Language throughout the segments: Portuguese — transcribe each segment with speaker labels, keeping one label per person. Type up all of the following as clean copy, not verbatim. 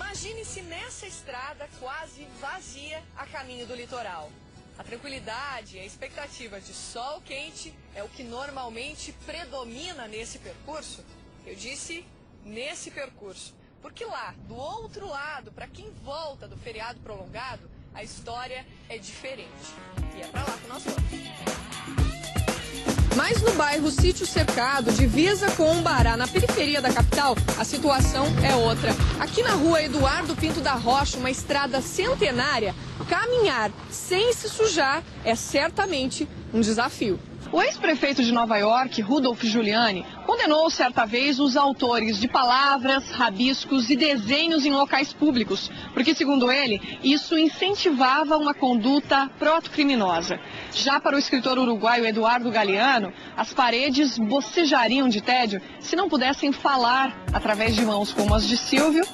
Speaker 1: Imagine-se nessa estrada quase vazia a caminho do litoral. A tranquilidade e a expectativa de sol quente é o que normalmente predomina nesse percurso. Eu disse nesse percurso, porque lá, do outro lado, para quem volta do feriado prolongado, a história é diferente. E é para lá que nós vamos. Mas no bairro Sítio Cercado, divisa com Umbará, na periferia da capital, a situação é outra. Aqui na rua Eduardo Pinto da Rocha, uma estrada centenária, caminhar sem se sujar é certamente um desafio. O ex-prefeito de Nova York, Rudolph Giuliani, condenou certa vez os autores de palavras, rabiscos e desenhos em locais públicos, porque, segundo ele, isso incentivava uma conduta proto-criminosa. Já para o escritor uruguaio Eduardo Galeano, as paredes bocejariam de tédio se não pudessem falar através de mãos como as de Silvio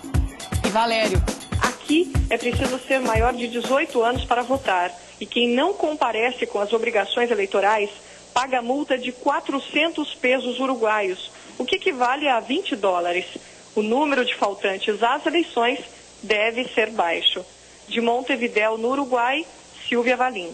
Speaker 1: e Valério.
Speaker 2: Aqui é preciso ser maior de 18 anos para votar, e quem não comparece com as obrigações eleitorais paga multa de 400 pesos uruguaios, o que equivale a $20. O número de faltantes às eleições deve ser baixo. De Montevidéu, no Uruguai, Silvia Valim.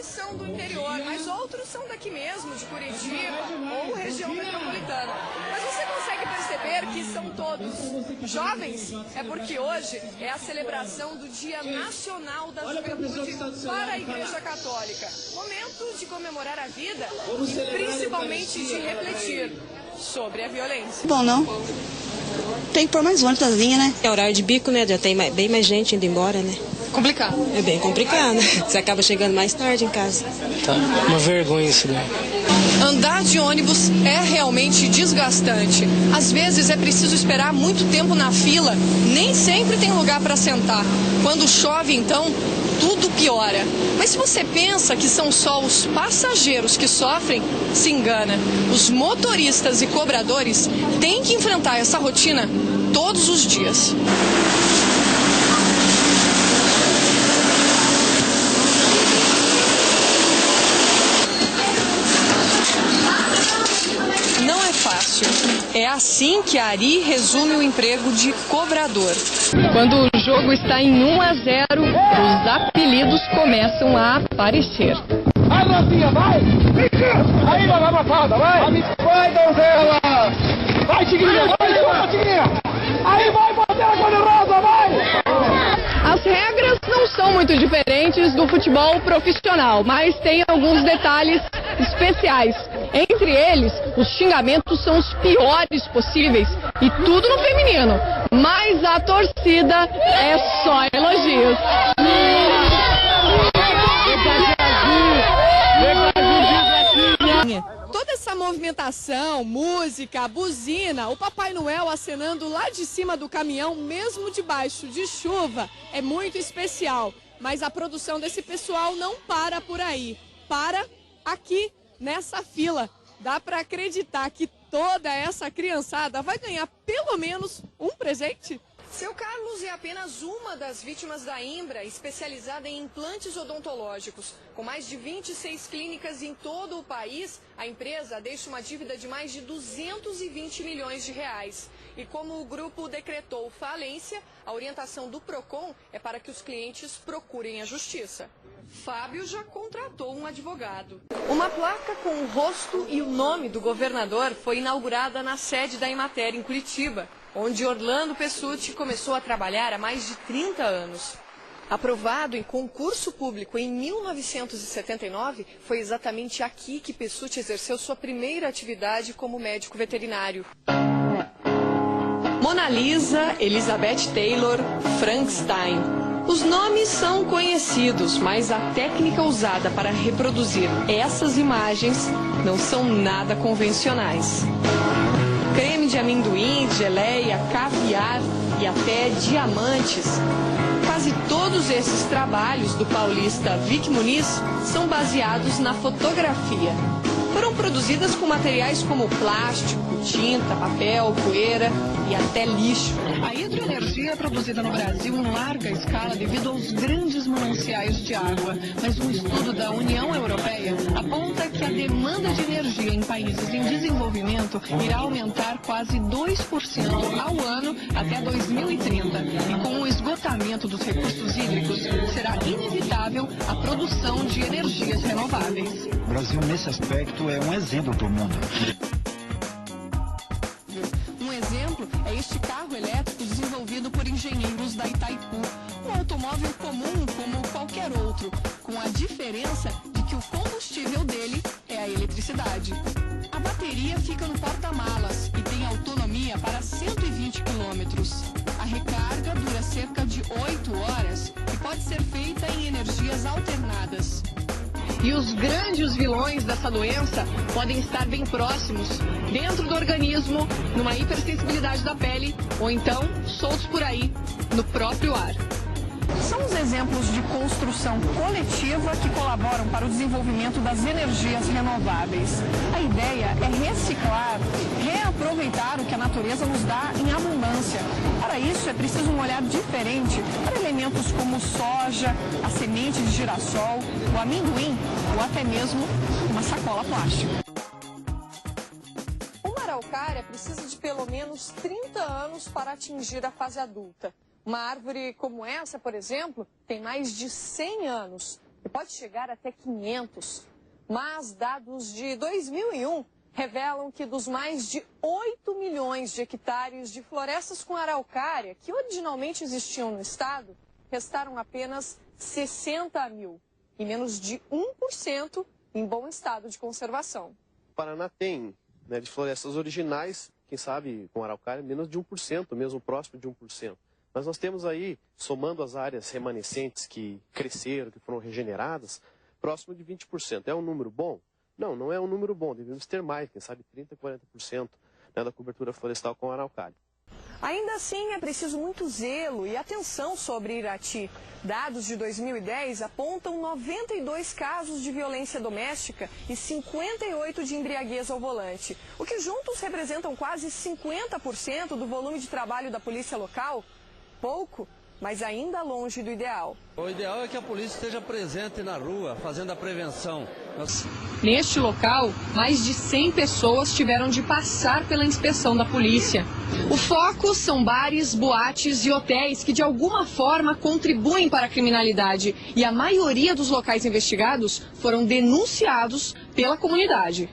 Speaker 1: São do interior, mas outros são daqui mesmo, de Curitiba ou região metropolitana. Mas você consegue perceber que são todos jovens? É porque hoje é a celebração do Dia Nacional da Juventude para a Igreja Católica. Momento de comemorar a vida e principalmente de refletir sobre a violência.
Speaker 3: Bom, não? Tem que pôr mais ônibus nas linhas, né?
Speaker 4: É horário de bico, né? Já tem bem mais gente indo embora, né?
Speaker 1: Complicado.
Speaker 4: É bem complicado. Você acaba chegando mais tarde em casa.
Speaker 5: Tá uma vergonha isso daí.
Speaker 1: Andar de ônibus é realmente desgastante. Às vezes é preciso esperar muito tempo na fila, nem sempre tem lugar para sentar. Quando chove, então, tudo piora. Mas se você pensa que são só os passageiros que sofrem, se engana. Os motoristas e cobradores têm que enfrentar essa rotina todos os dias. Não é fácil. É assim que a Ari resume o emprego de cobrador. Quando o jogo está em 1-0, os apelidos começam a aparecer.
Speaker 6: Vai, Rosinha, vai! Aí, vai pra falta, vai! Vai, donzela! Vai, Tigrinha, vai, Tigrinha! Aí, vai, bandeira cor-de-rosa, vai!
Speaker 1: As regras não são muito diferentes do futebol profissional, mas tem alguns detalhes especiais. Entre eles, os xingamentos são os piores possíveis e tudo no feminino. Mas a torcida é só elogios. Toda essa movimentação, música, buzina, o Papai Noel acenando lá de cima do caminhão, mesmo debaixo de chuva, é muito especial. Mas a produção desse pessoal não para por aí. Para aqui, nessa fila. Dá para acreditar que toda essa criançada vai ganhar pelo menos um presente? Seu Carlos é apenas uma das vítimas da Imbra, especializada em implantes odontológicos. Com mais de 26 clínicas em todo o país, a empresa deixa uma dívida de mais de 220 milhões de reais. E como o grupo decretou falência, a orientação do Procon é para que os clientes procurem a justiça. Fábio já contratou um advogado. Uma placa com o rosto e o nome do governador foi inaugurada na sede da Emater, em Curitiba, onde Orlando Pessutti começou a trabalhar há mais de 30 anos. Aprovado em concurso público em 1979, foi exatamente aqui que Pessutti exerceu sua primeira atividade como médico veterinário. Mona Lisa, Elizabeth Taylor, Frankenstein. Os nomes são conhecidos, mas a técnica usada para reproduzir essas imagens não são nada convencionais. Creme de amendoim, geleia, caviar e até diamantes. Quase todos esses trabalhos do paulista Vic Muniz são baseados na fotografia. foram produzidas com materiais como plástico, tinta, papel, poeira e até lixo.
Speaker 7: A hidroenergia é produzida no Brasil em larga escala devido aos grandes mananciais de água. Mas um estudo da União Europeia aponta que a demanda de energia em países em desenvolvimento irá aumentar quase 2% ao ano até 2030. E com o esgotamento dos recursos hídricos, será inevitável a produção de energias renováveis.
Speaker 8: O Brasil, nesse aspecto, é um exemplo para o mundo.
Speaker 7: Um exemplo é este carro elétrico desenvolvido por engenheiros da Itaipu. Um automóvel comum como qualquer outro, com a diferença de que o combustível dele é a eletricidade. A bateria fica no porta-malas e tem autonomia para 120 quilômetros. A recarga dura cerca de 8 horas e pode ser feita em energias alternadas. E os grandes vilões dessa doença podem estar bem próximos, dentro do organismo, numa hipersensibilidade da pele, ou então soltos por aí, no próprio ar. São os exemplos de construção coletiva que colaboram para o desenvolvimento das energias renováveis. A ideia é reciclar, reaproveitar o que a natureza nos dá em abundância. Para isso, é preciso um olhar diferente para elementos como soja, a semente de girassol, o amendoim ou até mesmo uma sacola plástica.
Speaker 1: Uma araucária precisa de pelo menos 30 anos para atingir a fase adulta. Uma árvore como essa, por exemplo, tem mais de 100 anos e pode chegar até 500. Mas dados de 2001 revelam que dos mais de 8 milhões de hectares de florestas com araucária que originalmente existiam no estado, restaram apenas 60 mil e menos de 1% em bom estado de conservação.
Speaker 9: O Paraná tem, de florestas originais, quem sabe com araucária, menos de 1%, mesmo próximo de 1%. Mas nós temos aí, somando as áreas remanescentes que cresceram, que foram regeneradas, próximo de 20%. É um número bom? Não, não é um número bom. Devemos ter mais, quem sabe 30%, 40% da cobertura florestal com araucária.
Speaker 1: Ainda assim, é preciso muito zelo e atenção sobre Irati. Dados de 2010 apontam 92 casos de violência doméstica e 58 de embriaguez ao volante, o que juntos representam quase 50% do volume de trabalho da polícia local. Pouco, mas ainda longe do ideal.
Speaker 10: O ideal é que a polícia esteja presente na rua, fazendo a prevenção.
Speaker 7: Neste local, mais de 100 pessoas tiveram de passar pela inspeção da polícia. O foco são bares, boates e hotéis que de alguma forma contribuem para a criminalidade. E a maioria dos locais investigados foram denunciados pela comunidade.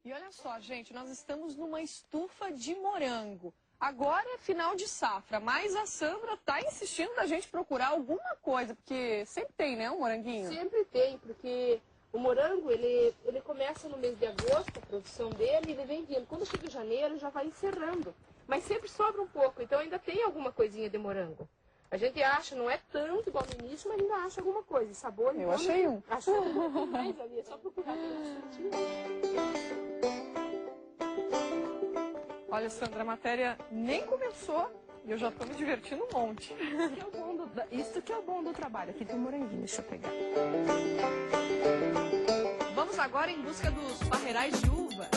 Speaker 7: E olha só, gente, nós estamos numa estufa de morango. Agora é final de safra, mas a Sandra está insistindo da gente procurar alguma coisa, porque sempre tem, né, um moranguinho?
Speaker 11: Sempre tem, porque o morango, ele começa no mês de agosto, a produção dele, e ele vem vindo. Quando chega janeiro, já vai encerrando. Mas sempre sobra um pouco, então ainda tem alguma coisinha de morango. A gente acha, não é tanto igual no início, mas ainda acha alguma coisa. Sabor,
Speaker 1: eu achei um.
Speaker 11: Achei um mais ali, é só procurar.
Speaker 1: Olha, Sandra, a matéria nem começou e eu já estou me divertindo um monte.
Speaker 11: Isso que é o bom do trabalho. Aqui tem um moranguinho, deixa eu pegar.
Speaker 1: Vamos agora em busca dos parreirais de uva.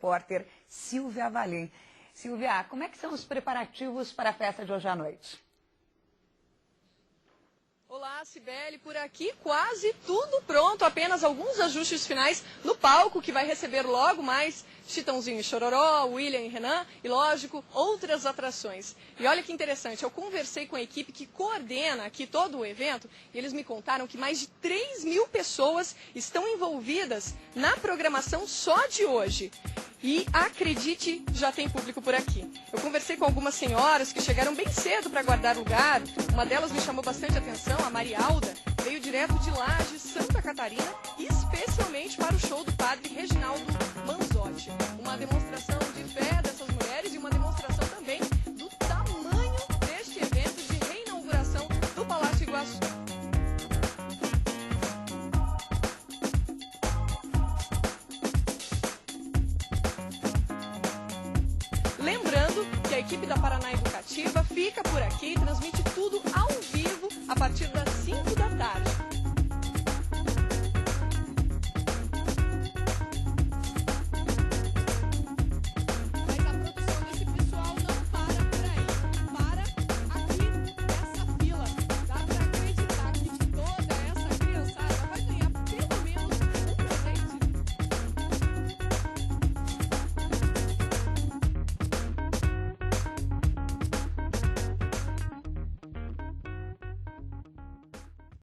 Speaker 12: repórter Silvia Valim. Silvia, como é que são os preparativos para a festa de hoje à noite?
Speaker 1: Olá, Cibele, por aqui quase tudo pronto, apenas alguns ajustes finais no palco que vai receber logo mais Chitãozinho e Chororó, William e Renan e, lógico, outras atrações. E olha que interessante, eu conversei com a equipe que coordena aqui todo o evento e eles me contaram que mais de 3.000 pessoas estão envolvidas na programação só de hoje. E acredite, já tem público por aqui. Eu conversei com algumas senhoras que chegaram bem cedo para guardar lugar. Uma delas me chamou bastante atenção, a Marialda, veio direto de Lages, Santa Catarina, especialmente para o show do padre Reginaldo Manzotti. Uma demonstração de fé dessas mulheres e uma demonstração também do tamanho deste evento de reinauguração do Palácio Iguaçu. Lembrando que a equipe da Paraná Educativa fica por aqui e transmite tudo ao vivo a partir das 5